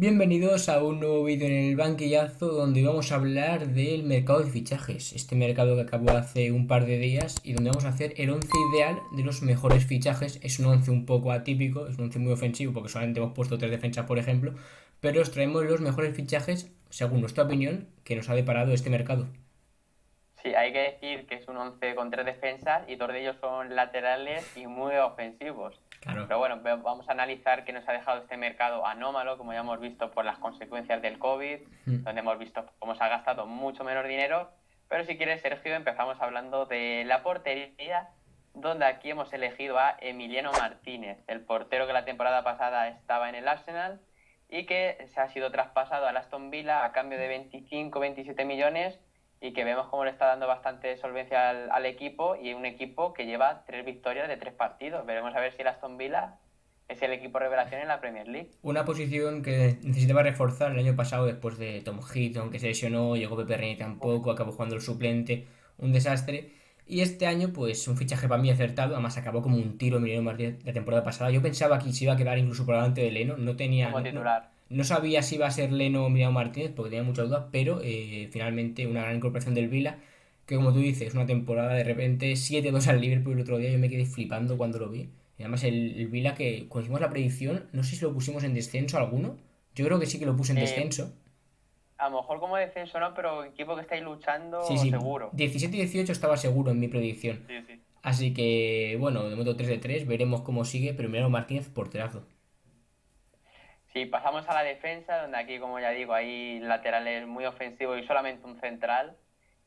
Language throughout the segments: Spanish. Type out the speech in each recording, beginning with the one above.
Bienvenidos a un nuevo vídeo en el banquillazo donde vamos a hablar del mercado de fichajes. Este mercado que acabó hace un par de días y donde vamos a hacer el once ideal de los mejores fichajes. Es un once un poco atípico, es un once muy ofensivo porque solamente hemos puesto tres defensas, por ejemplo, pero os traemos los mejores fichajes según nuestra opinión que nos ha deparado este mercado. Sí, hay que decir que es un 11 con tres defensas y dos de ellos son laterales y muy ofensivos. Claro. Pero bueno, vamos a analizar qué nos ha dejado este mercado anómalo, como ya hemos visto por las consecuencias del COVID, donde hemos visto cómo se ha gastado mucho menos dinero. Pero si quieres, Sergio, empezamos hablando de la portería, donde aquí hemos elegido a Emiliano Martínez, el portero que la temporada pasada estaba en el Arsenal y que se ha sido traspasado al Aston Villa a cambio de 25-27 millones y que vemos cómo le está dando bastante solvencia al equipo y un equipo que lleva 3 victorias de 3 partidos. Veremos a ver si el Aston Villa es el equipo revelación en la Premier League. Una posición que necesitaba reforzar el año pasado después de Tom Heaton, que se lesionó, llegó Pepe Reina Uf, tampoco, acabó jugando el suplente, un desastre. Y este año, pues un fichaje para mí acertado, además acabó como un tiro Emiliano Martínez la temporada pasada. Yo pensaba que se iba a quedar incluso por delante de Leno, no tenía, como titular. no sabía si iba a ser Leno o Emiliano Martínez porque tenía muchas dudas, pero finalmente una gran incorporación del Vila, que como tú dices, una temporada de repente 7-2 al Liverpool el otro día, yo me quedé flipando cuando lo vi. Y además el Vila que cuando hicimos la predicción, no sé si lo pusimos en descenso alguno. Yo creo que sí que lo puse en Eh, descenso. a lo mejor como descenso no, pero equipo que estáis Sí, luchando sí. seguro. 17 y 18 estaba seguro en mi predicción. Sí, sí. Así que, bueno, de momento 3 de 3 veremos cómo sigue. Primero Martínez, porterazo. Sí, pasamos a la defensa, donde aquí, como ya digo, hay laterales muy ofensivos y solamente un central.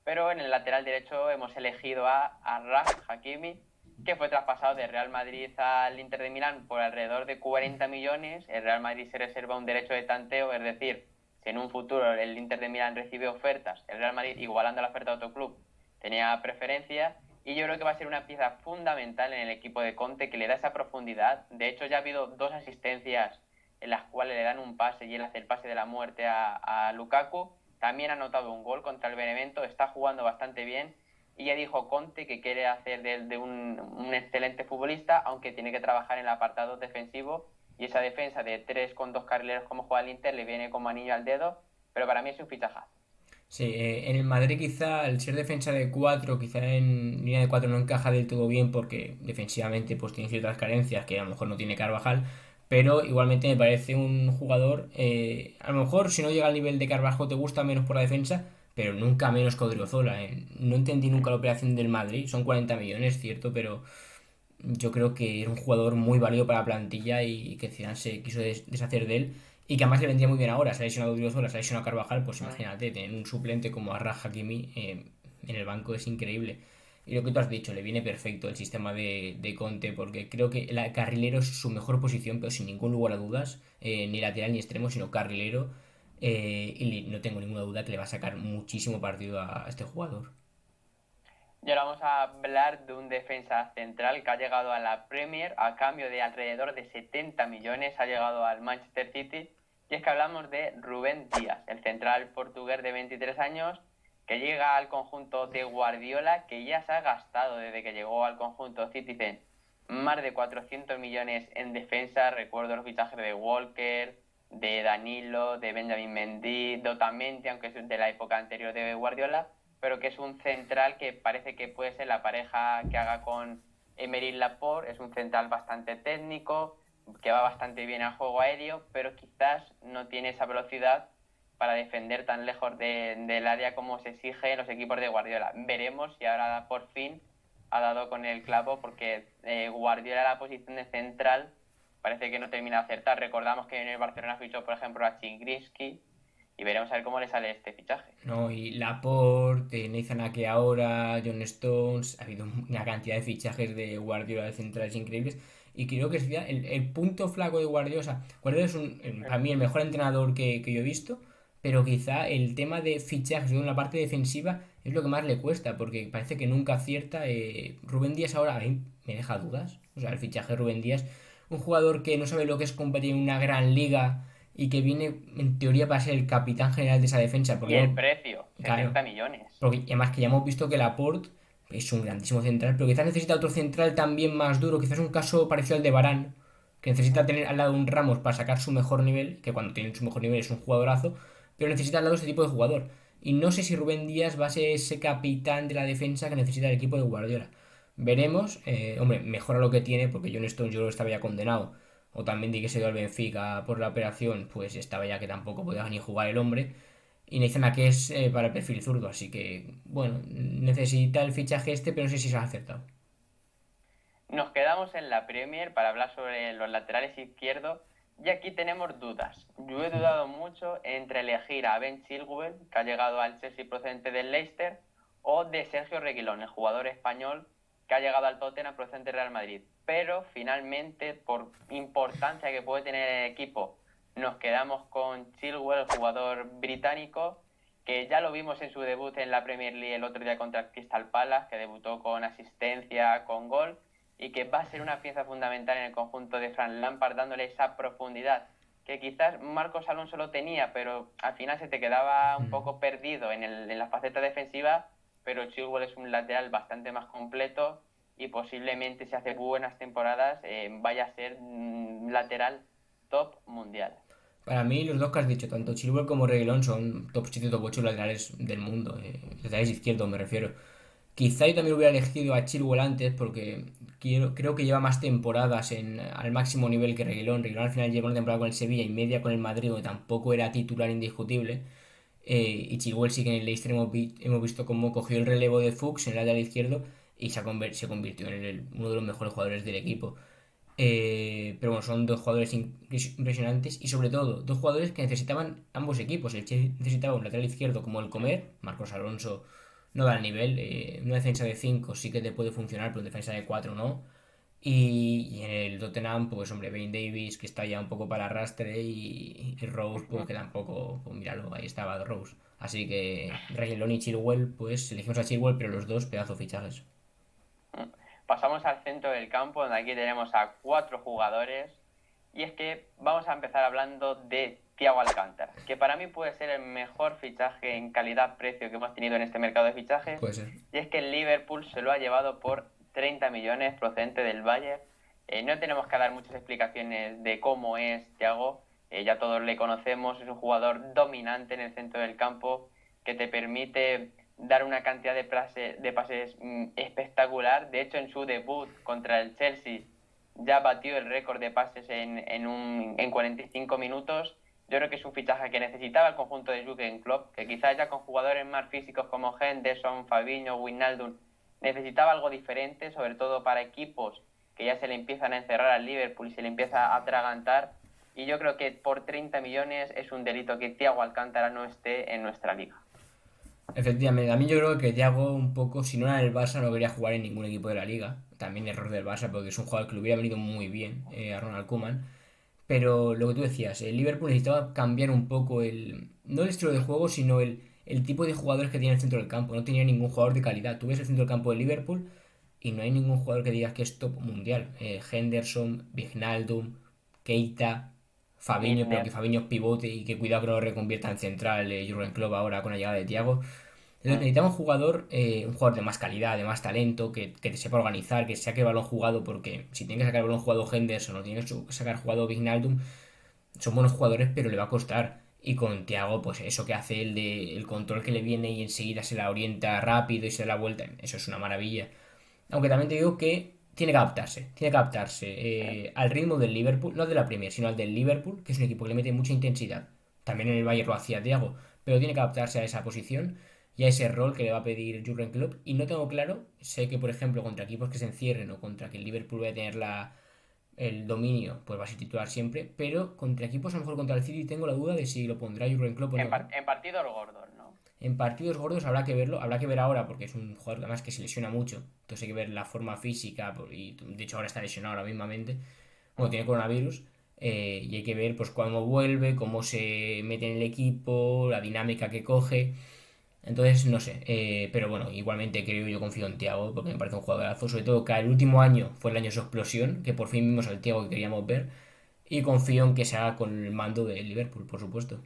Pero en el lateral derecho hemos elegido a Raf Hakimi, que fue traspasado de Real Madrid al Inter de Milán por alrededor de 40 millones. El Real Madrid se reserva un derecho de tanteo, es decir, si en un futuro el Inter de Milán recibe ofertas, el Real Madrid, igualando la oferta de otro club, tenía preferencia. Y yo creo que va a ser una pieza fundamental en el equipo de Conte, que le da esa profundidad. De hecho, ya ha habido dos asistencias en las cuales le dan un pase y él hace el pase de la muerte a Lukaku. También ha anotado un gol contra el Benevento, está jugando bastante bien y ya dijo Conte que quiere hacer de un excelente futbolista, aunque tiene que trabajar en el apartado defensivo y esa defensa de 3 con 2 carrileros como juega el Inter le viene como anillo al dedo, pero para mí es un fichajazo. Sí, en el Madrid quizá al ser defensa de 4 quizá en línea de 4 no encaja del todo bien porque defensivamente pues tiene ciertas carencias que a lo mejor no tiene Carvajal, pero igualmente me parece un jugador, a lo mejor si no llega al nivel de Carvajal te gusta menos por la defensa, pero nunca menos que Odriozola. No entendí nunca la operación del Madrid, son 40 millones, cierto, pero yo creo que era un jugador muy válido para la plantilla y que Zidane se quiso deshacer de él y que además le vendría muy bien ahora. Se ha lesionado Odriozola, se ha lesionado Carvajal, pues imagínate, tener un suplente como Arraj Hakimi en el banco es increíble. Y lo que tú has dicho, le viene perfecto el sistema de Conte, porque creo que el carrilero es su mejor posición, pero sin ningún lugar a dudas, ni lateral ni extremo, sino carrilero. Y no tengo ninguna duda que le va a sacar muchísimo partido a este jugador. Y ahora vamos a hablar de un defensa central que ha llegado a la Premier a cambio de alrededor de 70 millones, ha llegado al Manchester City. Y es que hablamos de Rubén Díaz, el central portugués de 23 años, que llega al conjunto de Guardiola, que ya se ha gastado desde que llegó al conjunto Citizen más de 400 millones en defensa. Recuerdo los fichajes de Walker, de Danilo, de Benjamin Mendy, de Otamendi, aunque es de la época anterior de Guardiola, pero que es un central que parece que puede ser la pareja que haga con Emery Laporte. Es un central bastante técnico, que va bastante bien al juego aéreo, pero quizás no tiene esa velocidad para defender tan lejos del área como se exige en los equipos de Guardiola. Veremos si ahora por fin ha dado con el clavo, porque Guardiola la posición de central parece que no termina de acertar. Recordamos que en el Barcelona fichó, por ejemplo, a Chigrinsky y veremos a ver cómo le sale este fichaje. ¿No? Y Laporte, Nathan Ake ahora, John Stones, ha habido una cantidad de fichajes de Guardiola de centrales increíbles. Y creo que sería el punto flaco de Guardiola. O sea, Guardiola es para mí el mejor entrenador que yo he visto, pero quizá el tema de fichajes en la parte defensiva es lo que más le cuesta, porque parece que nunca acierta. Rubén Díaz ahora a mí me deja dudas. O sea, el fichaje de Rubén Díaz, un jugador que no sabe lo que es competir en una gran liga y que viene en teoría para ser el capitán general de esa defensa, porque Y el hemos, precio, claro, 70 millones. porque además que ya hemos visto que Laporte es un grandísimo central, pero quizás necesita otro central también más duro, quizás un caso parecido al de Varane, que necesita tener al lado un Ramos para sacar su mejor nivel, que cuando tiene su mejor nivel es un jugadorazo, pero necesita al lado ese tipo de jugador. Y no sé si Rubén Díaz va a ser ese capitán de la defensa que necesita el equipo de Guardiola. Veremos, hombre, mejora lo que tiene, porque John Stones yo creo que estaba ya condenado. O también di que se dio al Benfica por la operación, pues estaba ya que tampoco podía ni jugar el hombre. Y Nathan Ake es para el perfil zurdo, así que, bueno, necesita el fichaje este, pero no sé si se ha acertado. Nos quedamos en la Premier para hablar sobre los laterales izquierdos y aquí tenemos dudas. Yo he dudado mucho entre elegir a Ben Chilwell, que ha llegado al Chelsea procedente del Leicester, o de Sergio Reguilón, el jugador español que ha llegado al Tottenham procedente del Real Madrid. Pero finalmente, por importancia que puede tener el equipo, nos quedamos con Chilwell, el jugador británico, que ya lo vimos en su debut en la Premier League el otro día contra el Crystal Palace, que debutó con asistencia, con gol, y que va a ser una pieza fundamental en el conjunto de Frank Lampard, dándole esa profundidad que quizás Marcos Alonso lo tenía, pero al final se te quedaba un poco perdido en la faceta defensiva, pero Chilwell es un lateral bastante más completo y posiblemente si hace buenas temporadas vaya a ser un lateral top mundial. Para mí, los dos que has dicho, tanto Chilwell como Reguilón, son top 7 top 8 laterales del mundo. Laterales izquierdos, me refiero. Quizá yo también hubiera elegido a Chilwell antes porque creo que lleva más temporadas al máximo nivel que Reguilón. Reguilón al final lleva una temporada con el Sevilla y media con el Madrid, donde tampoco era titular indiscutible. Y Chilwell sí que en el Leicester hemos visto cómo cogió el relevo de Fuchs en el lateral izquierdo y se convirtió en uno de los mejores jugadores del equipo. Pero bueno, son dos jugadores impresionantes y sobre todo dos jugadores que necesitaban ambos equipos. El Chelsea necesitaba un lateral izquierdo como el Comer, Marcos Alonso no da el nivel, una defensa de 5 sí que te puede funcionar, pero una defensa de 4 no. Y en el Tottenham, pues hombre, Bane Davis que está ya un poco para arrastre y Rose, pues que tampoco, pues míralo, ahí estaba Rose. Así que Reguilón y Chilwell, pues elegimos a Chilwell, pero los dos pedazo fichajes. Pasamos al centro del campo, donde aquí tenemos a 4 jugadores. Y es que vamos a empezar hablando de Thiago Alcántara, que para mí puede ser el mejor fichaje en calidad-precio que hemos tenido en este mercado de fichajes. Puede ser. Y es que el Liverpool se lo ha llevado por 30 millones procedente del Bayern. No tenemos que dar muchas explicaciones de cómo es Thiago. Ya todos le conocemos, es un jugador dominante en el centro del campo que te permite dar una cantidad de pases espectacular. De hecho, en su debut contra el Chelsea ya batió el récord de pases en 45 minutos. Yo creo que es un fichaje que necesitaba el conjunto de Jürgen Klopp, que quizás ya con jugadores más físicos como Henderson, Fabinho, Wijnaldum, necesitaba algo diferente, sobre todo para equipos que ya se le empiezan a encerrar al Liverpool y se le empieza a atragantar. Y yo creo que por 30 millones es un delito que Thiago Alcántara no esté en nuestra liga. Efectivamente, a mí yo creo que Thiago un poco, si no era en el Barça, no quería jugar en ningún equipo de la liga. También error del Barça, porque es un jugador que le hubiera venido muy bien a Ronald Koeman. Pero lo que tú decías, el Liverpool necesitaba cambiar un poco no el estilo de juego, sino el tipo de jugadores que tiene el centro del campo. No tenía ningún jugador de calidad. Tú ves el centro del campo del Liverpool y no hay ningún jugador que digas que es top mundial. Henderson, Wijnaldum, Keita, Fabinho, pero que Milner. Fabinho es pivote y que cuidado que no lo reconvierta en central Jurgen Klopp ahora con la llegada de Thiago. Entonces necesitamos un jugador de más calidad, de más talento, que te sepa organizar, que saque el balón jugado, porque si tiene que sacar el balón jugado Henderson o tiene que sacar jugado Wijnaldum, son buenos jugadores, pero le va a costar. Y con Thiago, pues eso que hace el control que le viene y enseguida se la orienta rápido y se da la vuelta, eso es una maravilla. Aunque también te digo que tiene que adaptarse al ritmo del Liverpool, no de la Premier, sino al del Liverpool, que es un equipo que le mete mucha intensidad. También en el Bayern lo hacía Thiago, pero tiene que adaptarse a esa posición y a ese rol que le va a pedir Jurgen Klopp. Y no tengo claro, sé que por ejemplo contra equipos que se encierren o contra que el Liverpool vaya a tener el dominio, pues va a ser titular siempre, pero contra equipos a lo mejor contra el City tengo la duda de si lo pondrá Jurgen Klopp o no. En partidos gordos, ¿no? En partidos gordos habrá que verlo, habrá que ver ahora porque es un jugador además que se lesiona mucho, entonces hay que ver la forma física y de hecho ahora está lesionado ahora mismamente, bueno, tiene coronavirus y hay que ver pues cómo vuelve, cómo se mete en el equipo, la dinámica que coge, entonces no sé, pero bueno, igualmente creo yo confío en Thiago porque me parece un jugadorazo, sobre todo que el último año fue el año de su explosión, que por fin vimos al Thiago que queríamos ver y confío en que se haga con el mando de Liverpool, por supuesto.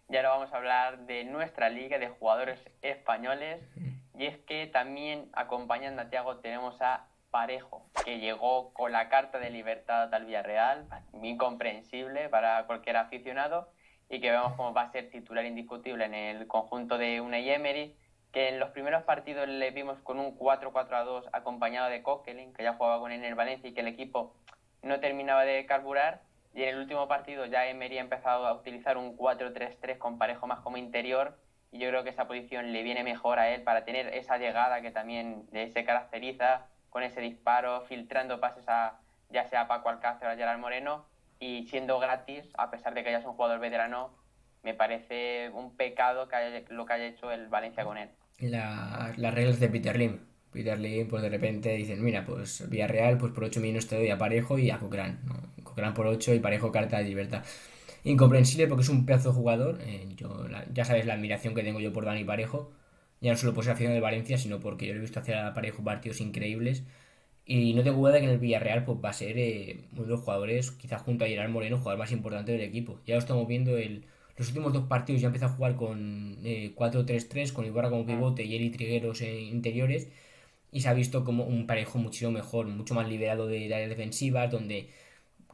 Y ahora vamos a hablar de nuestra liga de jugadores españoles. Y es que también acompañando a Thiago tenemos a Parejo, que llegó con la carta de libertad al Villarreal, incomprensible para cualquier aficionado, y que vemos cómo va a ser titular indiscutible en el conjunto de Unai Emery, que en los primeros partidos le vimos con un 4-4-2 acompañado de Coquelin, que ya jugaba con él en el Valencia y que el equipo no terminaba de carburar, y en el último partido ya Emery ha empezado a utilizar un 4-3-3 con Parejo más como interior, y yo creo que esa posición le viene mejor a él para tener esa llegada que también se caracteriza con ese disparo, filtrando pases a ya sea a Paco Alcácer o a Gerard Moreno, y siendo gratis, a pesar de que haya sido un jugador veterano, me parece un pecado lo que haya hecho el Valencia con él. Las reglas de Peter Lim. Peter Lim, pues de repente dicen, mira, pues Villarreal, pues por 8 millones te doy a Parejo y a Coquelin, ¿no? Coquelin por 8 y Parejo carta de libertad. Incomprensible porque es un pedazo de jugador. Ya sabes la admiración que tengo yo por Dani Parejo. Ya no solo por ser aficionado de Valencia, sino porque yo lo he visto hacer a Parejo partidos increíbles. Y no tengo duda de que en el Villarreal pues, va a ser uno de los jugadores, quizás junto a Gerard Moreno, jugador más importante del equipo. Ya lo estamos viendo, los últimos dos partidos ya empieza a jugar con 4-3-3, con Ibarra como pivote y Eri Trigueros interiores. Y se ha visto como un Parejo muchísimo mejor, mucho más liberado de áreas defensivas, donde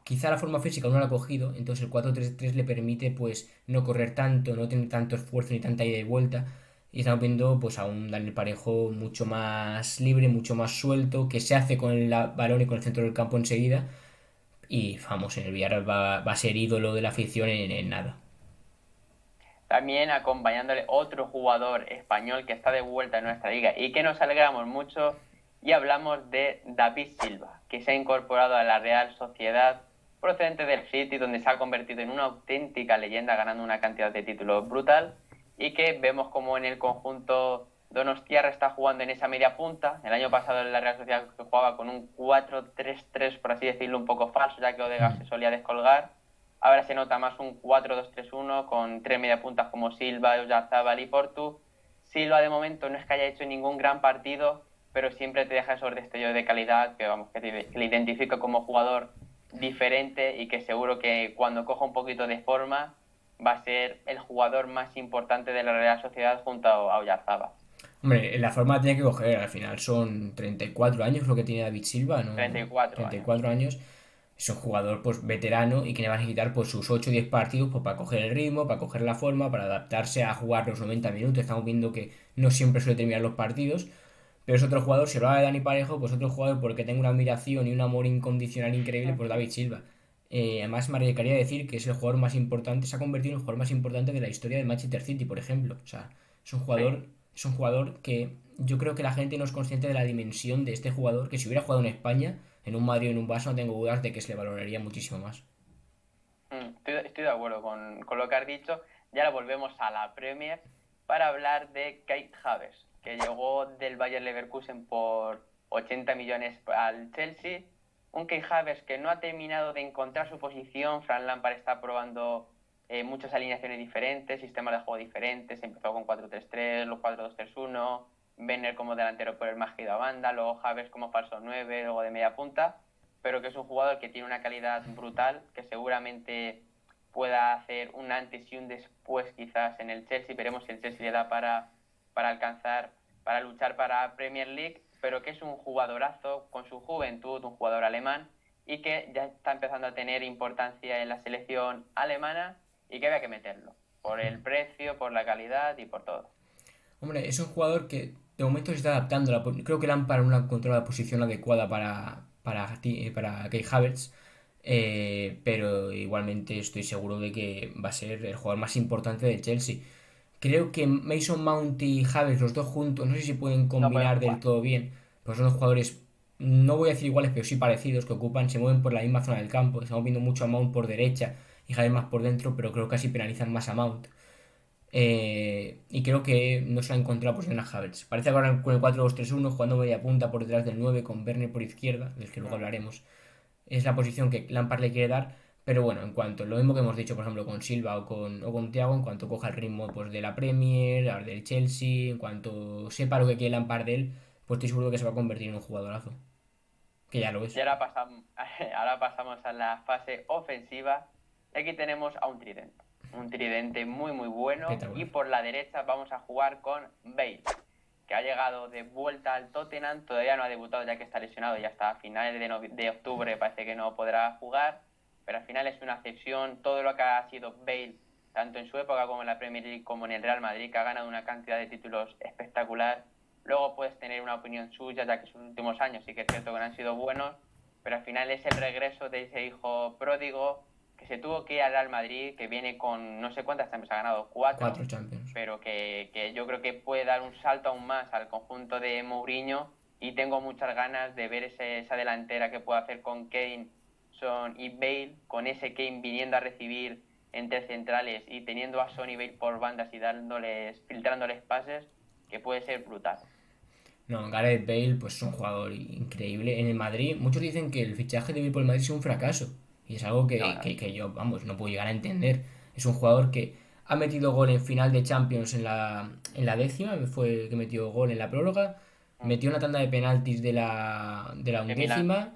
quizá la forma física no la ha cogido, entonces el 4-3-3 le permite pues no correr tanto, no tener tanto esfuerzo ni tanta ida y vuelta. Y estamos viendo pues a un Daniel Parejo mucho más libre, mucho más suelto, que se hace con el balón y con el centro del campo enseguida. Y vamos, en el Villarreal va a ser ídolo de la afición en nada. También acompañándole otro jugador español que está de vuelta en nuestra liga y que nos alegramos mucho, y hablamos de David Silva, que se ha incorporado a la Real Sociedad procedente del City, donde se ha convertido en una auténtica leyenda, ganando una cantidad de títulos brutal, y que vemos como en el conjunto donostiarra está jugando en esa media punta. El año pasado en la Real Sociedad jugaba con un 4-3-3, por así decirlo, un poco falso, ya que Odegaard se solía descolgar. Ahora se nota más un 4-2-3-1 con tres mediapuntas como Silva, Oyarzábal y Portu. Silva de momento no es que haya hecho ningún gran partido, pero siempre te deja esos destellos de calidad que le identifico como jugador diferente, y que seguro que cuando coja un poquito de forma va a ser el jugador más importante de la Real Sociedad junto a Oyarzábal. Hombre, la forma tiene que coger, al final son 34 años lo que tiene David Silva, ¿no? 34 treinta y años. cuatro años. Es un jugador pues veterano y que le va a necesitar pues sus 8 o 10 partidos pues, para coger el ritmo, para coger la forma, para adaptarse a jugar los 90 minutos. Estamos viendo que no siempre suele terminar los partidos, pero es otro jugador. Si hablaba de Dani Parejo, pues otro jugador porque tengo una admiración y un amor incondicional increíble por David Silva. Además, me arriesgaría a decir que es el jugador más importante, se ha convertido en el jugador más importante de la historia del Manchester City, por ejemplo. O sea, es un jugador, Sí. es un jugador que yo creo que la gente no es consciente de la dimensión de este jugador, que si hubiera jugado en España, en un Madrid o en un Barça, no tengo dudas de que se le valoraría muchísimo más. Estoy de acuerdo con lo que has dicho. Y ahora volvemos a la Premier para hablar de Kai Havertz, que llegó del Bayer Leverkusen por 80 millones al Chelsea. Un Kai Havertz que no ha terminado de encontrar su posición. Frank Lampard está probando muchas alineaciones diferentes, sistemas de juego diferentes. Empezó con 4-3-3, luego 4-2-3-1, Werner como delantero por el más que ido a banda, luego Havertz como falso 9, luego de media punta, pero que es un jugador que tiene una calidad brutal, que seguramente pueda hacer un antes y un después quizás en el Chelsea. Veremos si el Chelsea le da para alcanzar, para luchar para Premier League, pero que es un jugadorazo con su juventud, un jugador alemán, y que ya está empezando a tener importancia en la selección alemana, y que había que meterlo, por el precio, por la calidad y por todo. Hombre, es un jugador que de momento se está adaptando. Creo que Lampard no ha encontrado la posición adecuada para Kai Havertz. Pero igualmente estoy seguro de que va a ser el jugador más importante de Chelsea. Creo que Mason Mount y Havertz, los dos juntos, no sé si pueden No pueden combinar del jugar. todo bien. Pues son dos jugadores, no voy a decir iguales, pero sí parecidos, que ocupan, se mueven por la misma zona del campo. Estamos viendo mucho a Mount por derecha y Havertz más por dentro, pero creo que casi penalizan más a Mount. Y creo que no se ha encontrado pues, en Havertz. Parece ahora con el 4-2-3-1 jugando media punta por detrás del 9 con Werner por izquierda, del que luego hablaremos. Es la posición que Lampard le quiere dar. Pero bueno, en cuanto, lo mismo que hemos dicho, por ejemplo, con Silva o con Thiago, en cuanto coja el ritmo pues, de la Premier, del Chelsea, en cuanto sepa lo que quiere Lampard de él, pues estoy seguro que se va a convertir en un jugadorazo. Que ya lo Y es. ahora pasamos a la fase ofensiva. Y aquí tenemos a un tridente. Un tridente muy muy bueno. Y Espectacular. por la derecha vamos a jugar con Bale. que ha llegado de vuelta al Tottenham, todavía no ha debutado ya que está lesionado y hasta finales de octubre parece que no podrá jugar, pero al final es una cesión. Todo lo que ha sido Bale, tanto en su época como en la Premier League como en el Real Madrid, que ha ganado una cantidad de títulos espectacular. Luego puedes tener una opinión suya, ya que sus últimos años sí que es cierto que no han sido buenos, pero al final es el regreso de ese hijo pródigo que se tuvo que ir al Real Madrid, que viene con no sé cuántas Champions, ha ganado 4, Champions. pero que yo creo que puede dar un salto aún más al conjunto de Mourinho, y tengo muchas ganas de ver esa delantera que puede hacer con Kane, Son y Bale, con ese Kane viniendo a recibir entre centrales y teniendo a Son y Bale por bandas y filtrándoles pases, que puede ser brutal. No, Gareth Bale pues es un jugador increíble. En el Madrid, muchos dicen que el fichaje de Bale por el Madrid es un fracaso. Y es algo No, no. que yo, vamos, no puedo llegar a entender. Es un jugador que ha metido gol en final de Champions en la décima, fue que metió gol en la prórroga. Metió una tanda de penaltis de la De Milán. undécima.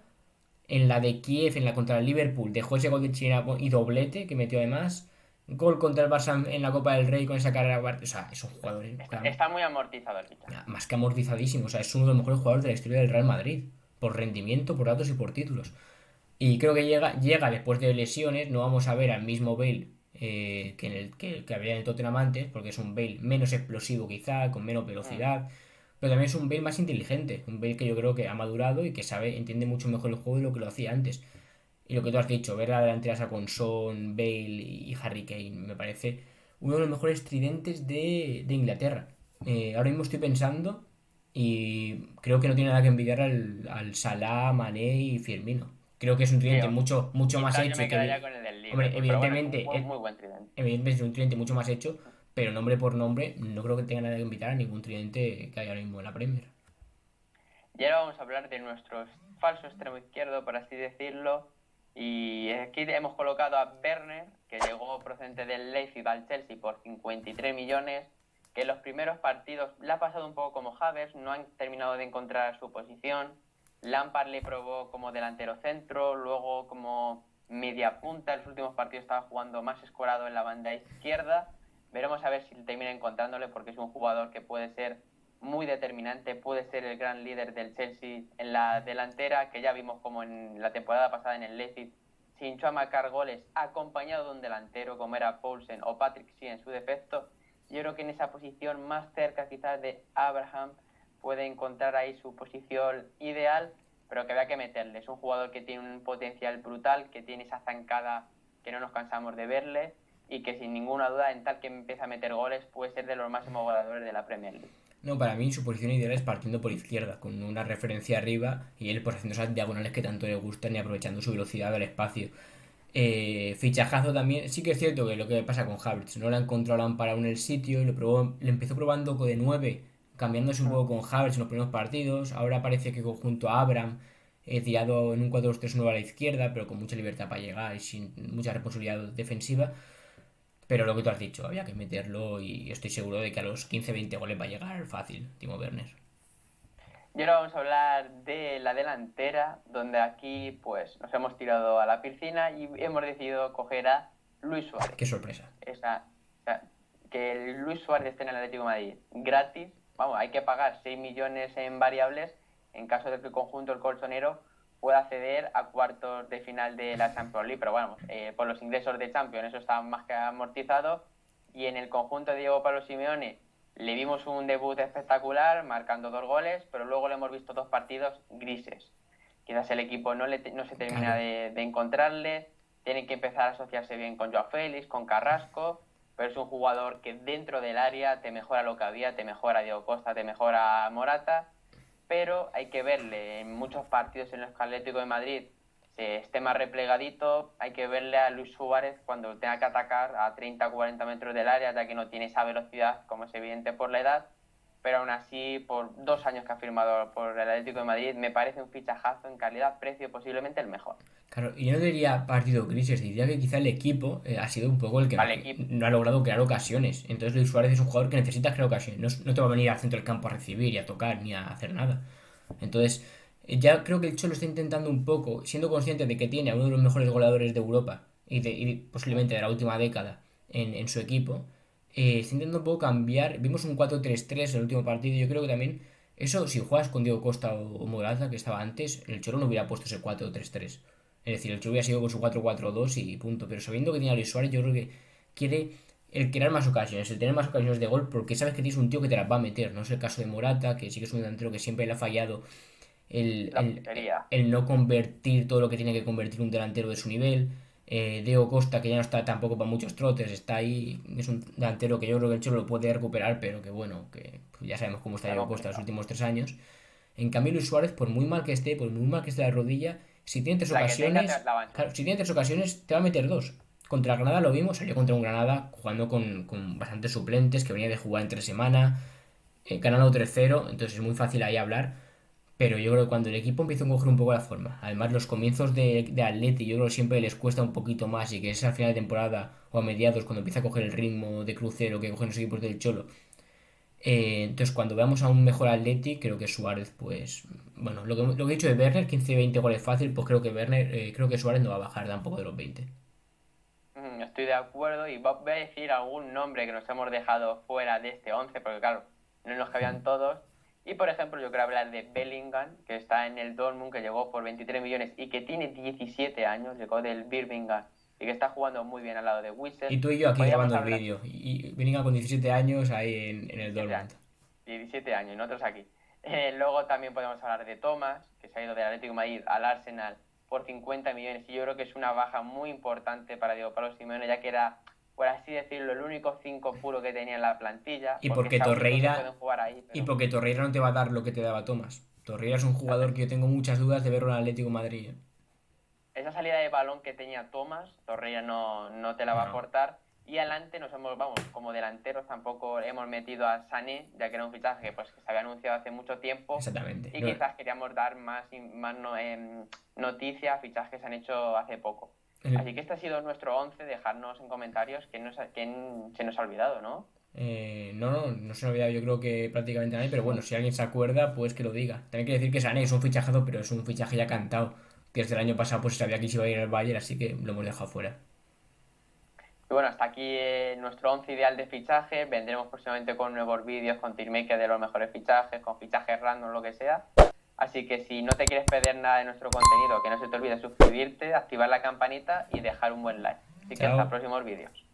En la de Kiev, en la contra el Liverpool, dejó ese gol de China y doblete que metió además. Gol contra el Barça en la Copa del Rey con esa carrera. O sea, es un jugador Está muy amortizado el fichaje. más que amortizadísimo. O sea, es uno de los mejores jugadores de la historia del Real Madrid. Por rendimiento, por datos y por títulos. Y creo que llega después de lesiones. No vamos a ver al mismo Bale que había en el Tottenham antes, porque es un Bale menos explosivo quizá, con menos velocidad. Pero también es un Bale más inteligente. Un Bale que yo creo que ha madurado y que entiende mucho mejor el juego de lo que lo hacía antes. Y lo que tú has dicho, ver la delantera esa con Son, Bale y Harry Kane, me parece uno de los mejores tridentes de Inglaterra. Ahora mismo estoy pensando y creo que no tiene nada que envidiar al Salah, Mané y Firmino. Creo que es un Sí, tridente mucho más quizás yo hecho me y que, quedaría con el del hombre, Liverpool, pero bueno, es un muy buen tridente. evidentemente es un tridente mucho más hecho, pero nombre por nombre no creo que tenga nada que invitar a ningún tridente que hay ahora mismo en la Premier. Y ahora vamos a hablar de nuestro falso extremo izquierdo, por así decirlo. Y aquí hemos colocado a Werner, que llegó procedente del Leipzig al Chelsea por 53 millones, que en los primeros partidos le ha pasado un poco como Havertz, no han terminado de encontrar su posición. Lampard le probó como delantero centro, luego como media punta. En los últimos partidos estaba jugando más escorado en la banda izquierda. Veremos a ver si termina encontrándole, porque es un jugador que puede ser muy determinante, puede ser el gran líder del Chelsea en la delantera, que ya vimos como en la temporada pasada en el Leipzig se hinchó a marcar goles acompañado de un delantero como era Poulsen o Patrick Schick en su defecto. Yo creo que en esa posición más cerca quizás de Abraham puede encontrar ahí su posición ideal, pero que había que meterle. Es un jugador que tiene un potencial brutal, que tiene esa zancada que no nos cansamos de verle, y que sin ninguna duda, en tal que empieza a meter goles, puede ser de los máximos goleadores de la Premier League. No, para mí su posición ideal es partiendo por izquierda, con una referencia arriba y él pues haciendo esas diagonales que tanto le gustan y aprovechando su velocidad del espacio. Fichajazo también, sí que es cierto que lo que pasa con Havertz, no le ha encontrado Lampard aún el sitio y le empezó probando de 9 cambiándose un poco con Havertz en los primeros partidos, ahora parece que junto a Abraham tirado en un 4-2-3-1 a la izquierda, pero con mucha libertad para llegar y sin mucha responsabilidad defensiva. Pero lo que tú has dicho, había que meterlo y estoy seguro de que a los 15-20 goles va a llegar fácil, Timo Werner. Y ahora vamos a hablar de la delantera, donde aquí pues nos hemos tirado a la piscina y hemos decidido coger a Luis Suárez. Qué sorpresa. Que el Luis Suárez esté en el Atlético de Madrid gratis, vamos, hay que pagar 6 millones en variables en caso de que el conjunto, el colchonero, pueda acceder a cuartos de final de la Champions League, pero bueno, por los ingresos de Champions eso está más que amortizado. Y en el conjunto de Diego Pablo Simeone le vimos un debut espectacular, marcando 2 goles, pero luego le hemos visto 2 partidos grises. Quizás el equipo no se termina de encontrarle, tiene que empezar a asociarse bien con Joao Félix, con Carrasco, pero es un jugador que dentro del área te mejora lo que había, te mejora Diego Costa, te mejora Morata, pero hay que verle en muchos partidos en los que Atlético de Madrid se esté más replegadito, hay que verle a Luis Suárez cuando tenga que atacar a 30 o 40 metros del área, ya que no tiene esa velocidad, como es evidente por la edad, pero aún así, por 2 años que ha firmado por el Atlético de Madrid, me parece un fichajazo en calidad-precio, posiblemente el mejor. Claro, y yo no diría partido grises, diría que quizá el equipo ha sido un poco el que no ha logrado crear ocasiones. Entonces Luis Suárez es un jugador que necesita crear ocasiones, no te va a venir al centro del campo a recibir y a tocar ni a hacer nada. Entonces, ya creo que el Cholo está intentando un poco, siendo consciente de que tiene a uno de los mejores goleadores de Europa y posiblemente de la última década en su equipo, está intentando un poco cambiar. Vimos un 4-3-3 en el último partido. Yo creo que también, eso, si juegas con Diego Costa o Morata, que estaba antes, el Cholo no hubiera puesto ese 4-3-3. Es decir, el Cholo hubiera sido con su 4-4-2 y punto. Pero sabiendo que tiene a Luis Suárez, yo creo que quiere el crear más ocasiones, el tener más ocasiones de gol, porque sabes que tienes un tío que te las va a meter. No es el caso de Morata, que sí que es un delantero que siempre le ha fallado el, La el, portería. el no convertir todo lo que tiene que convertir un delantero de su nivel. Diego Costa, que ya no está tampoco para muchos trotes, está ahí. Es un delantero que yo creo que el Cholo lo puede recuperar, pero que bueno, que pues ya sabemos cómo está Está Diego Costa los complicado. últimos 3 años. En cambio, Luis Suárez, por muy mal que esté, por muy mal que esté la rodilla, si tiene tres La que tenga ocasiones, la va a claro, enchufar. si tiene tres ocasiones, te va a meter dos. Contra Granada lo vimos, salió contra un Granada jugando con bastantes suplentes, que venía de jugar entre semana, ganando 3-0, entonces es muy fácil ahí hablar. Pero yo creo que cuando el equipo empieza a coger un poco la forma, además los comienzos de Atleti, yo creo que siempre les cuesta un poquito más y que es al final de temporada o a mediados cuando empieza a coger el ritmo de crucero que cogen los equipos del Cholo. Entonces cuando veamos a un mejor Atleti, creo que Suárez, pues, bueno, lo que he dicho de Werner, 15-20 goles fácil, pues creo que Werner, creo que Suárez no va a bajar tampoco de los 20. Estoy de acuerdo y voy a decir algún nombre que nos hemos dejado fuera de este 11 porque claro, no nos cabían todos. Y por ejemplo, yo quiero hablar de Bellingham, que está en el Dortmund, que llegó por 23 millones y que tiene 17 años, llegó del Birmingham y que está jugando muy bien al lado de Y Wissel. tú y yo aquí Podríamos grabando el hablar vídeo, y venga con 17 años ahí en el 17 Dortmund. años, 17 años, y nosotros aquí. Luego también podemos hablar de Thomas, que se ha ido del Atlético de Madrid al Arsenal por 50 millones y yo creo que es una baja muy importante para Diego Pablo Simeone, ya que era, por así decirlo, el único 5 puro que tenía en la plantilla, Y porque porque Saúl y Toso Torreira, pueden jugar ahí, y pero porque Torreira no te va a dar lo que te daba Tomás. Torreira es un jugador que yo tengo muchas dudas de verlo en Atlético de Madrid. esa salida de balón que tenía Thomas, Torreira no te la va a No, aportar. Y adelante vamos, como delanteros tampoco hemos metido a Sané, ya que era un fichaje pues, que se había anunciado hace mucho tiempo exactamente. y No, quizás queríamos dar más noticias, fichajes que se han hecho hace poco. el- Así que este ha sido nuestro 11, dejarnos en comentarios quién se nos ha olvidado, ¿no? no se me ha olvidado yo creo que prácticamente nadie, pero bueno, si alguien se acuerda, pues que lo diga. También hay que decir que Sané es un fichajazo, pero es un fichaje ya cantado. Que desde el año pasado pues se sabía que se iba a ir al Bayern, así que lo hemos dejado fuera. Y bueno, hasta aquí nuestro 11 ideal de fichaje. Vendremos próximamente con nuevos vídeos, con teammaker de los mejores fichajes, con fichajes random, lo que sea. Así que si no te quieres perder nada de nuestro contenido, que no se te olvide suscribirte, activar la campanita y dejar un buen like. Así que hasta Chao. próximos vídeos.